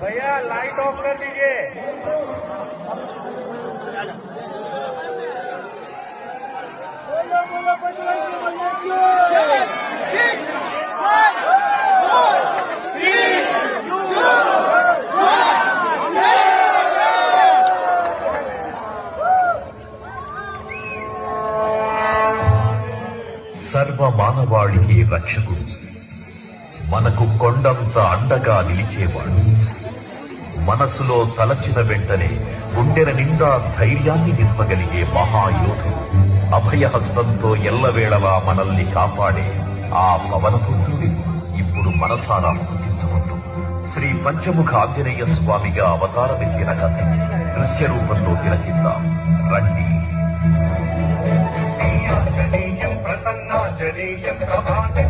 भैया light of कर लीजिए। సర్వ మానవాళికి రక్షకుడు, మనకు కొండంత అండగా నిలిచేవాడు, మనసులో తలచిన వెంటనే గుండెల నిండా ధైర్యాన్ని నింపగలిగే మహాయోధుడు, అభయహస్తంతో ఎల్లవేళలా మనల్ని కాపాడే ఆ పవనపుత్రుడి ఇప్పుడు మనసారా స్తుతించుకుంటూ శ్రీ పంచముఖ ఆంజనేయ స్వామిగా అవతారమెత్తిన కథ దృశ్య రూపంలో తిలకిద్దాం రండి. ప్రసన్నాంజనేయం ప్రభాతం